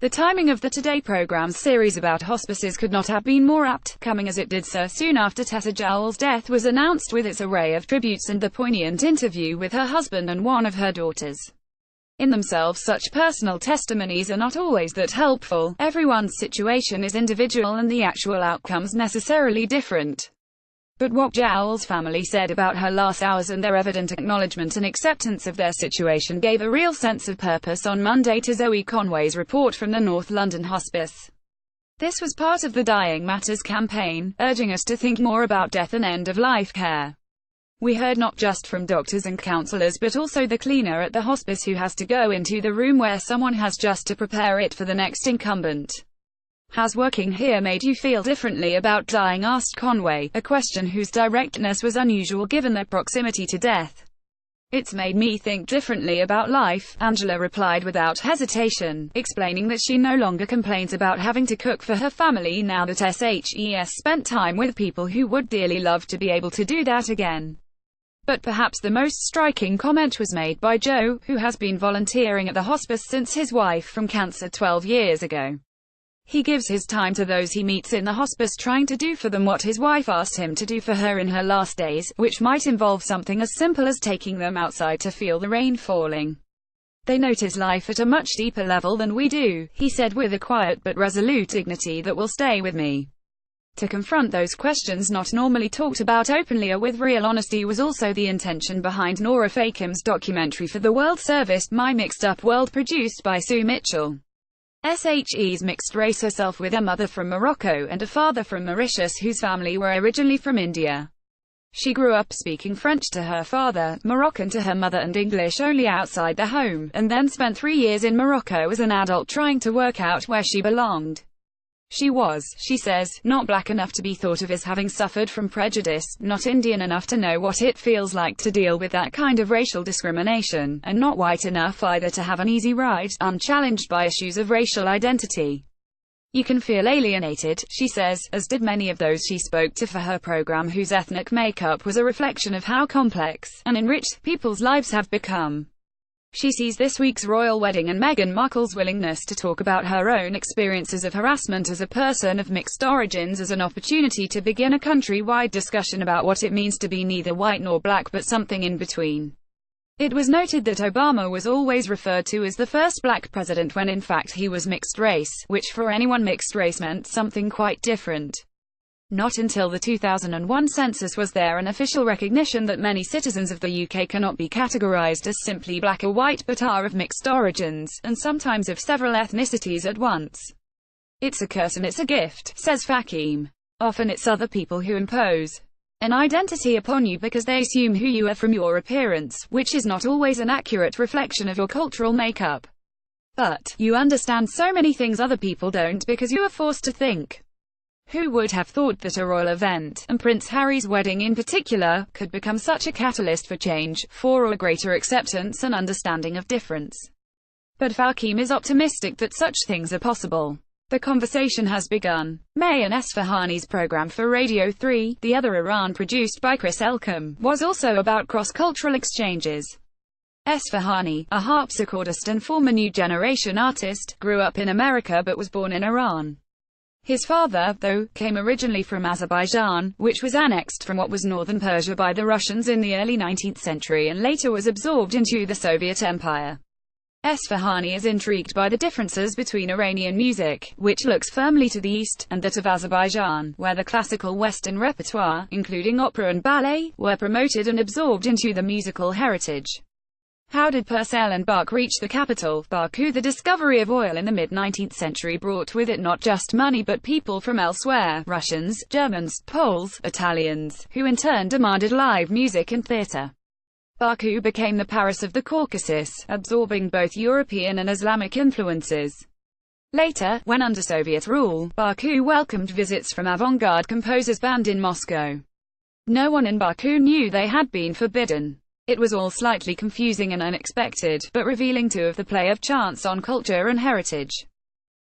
The timing of the Today program's series about hospices could not have been more apt, coming as it did so soon after Tessa Jowell's death was announced, with its array of tributes and the poignant interview with her husband and one of her daughters. In themselves, such personal testimonies are not always that helpful. Everyone's situation is individual and the actual outcomes necessarily different. But what Jowell's family said about her last hours and their evident acknowledgement and acceptance of their situation gave a real sense of purpose on Monday to Zoe Conway's report from the North London Hospice. This was part of the Dying Matters campaign, urging us to think more about death and end-of-life care. We heard not just from doctors and counsellors but also the cleaner at the hospice who has to go into the room where someone has just to prepare it for the next incumbent. Has working here made you feel differently about dying? Asked Conway, a question whose directness was unusual given their proximity to death. It's made me think differently about life, Angela replied without hesitation, explaining that she no longer complains about having to cook for her family now that SHES spent time with people who would dearly love to be able to do that again. But perhaps the most striking comment was made by Joe, who has been volunteering at the hospice since his wife from cancer 12 years ago. He gives his time to those he meets in the hospice, trying to do for them what his wife asked him to do for her in her last days, which might involve something as simple as taking them outside to feel the rain falling. They notice life at a much deeper level than we do, he said with a quiet but resolute dignity that will stay with me. To confront those questions not normally talked about openly or with real honesty was also the intention behind Nora Fakim's documentary for the World Service, My Mixed Up World, produced by Sue Mitchell. SHE's mixed race herself, with a mother from Morocco and a father from Mauritius whose family were originally from India. She grew up speaking French to her father, Moroccan to her mother and English only outside the home, and then spent 3 years in Morocco as an adult trying to work out where she belonged. She was, she says, not black enough to be thought of as having suffered from prejudice, not Indian enough to know what it feels like to deal with that kind of racial discrimination, and not white enough either to have an easy ride, unchallenged by issues of racial identity. You can feel alienated, she says, as did many of those she spoke to for her program, whose ethnic makeup was a reflection of how complex and enriched people's lives have become. She sees this week's royal wedding and Meghan Markle's willingness to talk about her own experiences of harassment as a person of mixed origins as an opportunity to begin a country-wide discussion about what it means to be neither white nor black but something in between. It was noted that Obama was always referred to as the first black president when in fact he was mixed race, which for anyone mixed race meant something quite different. Not until the 2001 census was there an official recognition that many citizens of the UK cannot be categorised as simply black or white but are of mixed origins, and sometimes of several ethnicities at once. It's a curse and it's a gift, says Fakim. Often it's other people who impose an identity upon you because they assume who you are from your appearance, which is not always an accurate reflection of your cultural makeup. But you understand so many things other people don't because you are forced to think. Who would have thought that a royal event, and Prince Harry's wedding in particular, could become such a catalyst for change, for a greater acceptance and understanding of difference? But Fakim is optimistic that such things are possible. The conversation has begun. Mayan Esfahani's program for Radio 3, The Other Iran, produced by Chris Elcombe, was also about cross-cultural exchanges. Esfahani, a harpsichordist and former New Generation artist, grew up in America but was born in Iran. His father, though, came originally from Azerbaijan, which was annexed from what was northern Persia by the Russians in the early 19th century and later was absorbed into the Soviet Empire. Esfahani is intrigued by the differences between Iranian music, which looks firmly to the east, and that of Azerbaijan, where the classical Western repertoire, including opera and ballet, were promoted and absorbed into the musical heritage. How did Purcell and Bach reach the capital, Baku? The discovery of oil in the mid-19th century brought with it not just money but people from elsewhere, Russians, Germans, Poles, Italians, who in turn demanded live music and theatre. Baku became the Paris of the Caucasus, absorbing both European and Islamic influences. Later, when under Soviet rule, Baku welcomed visits from avant-garde composers banned in Moscow. No one in Baku knew they had been forbidden. It was all slightly confusing and unexpected, but revealing too of the play of chance on culture and heritage.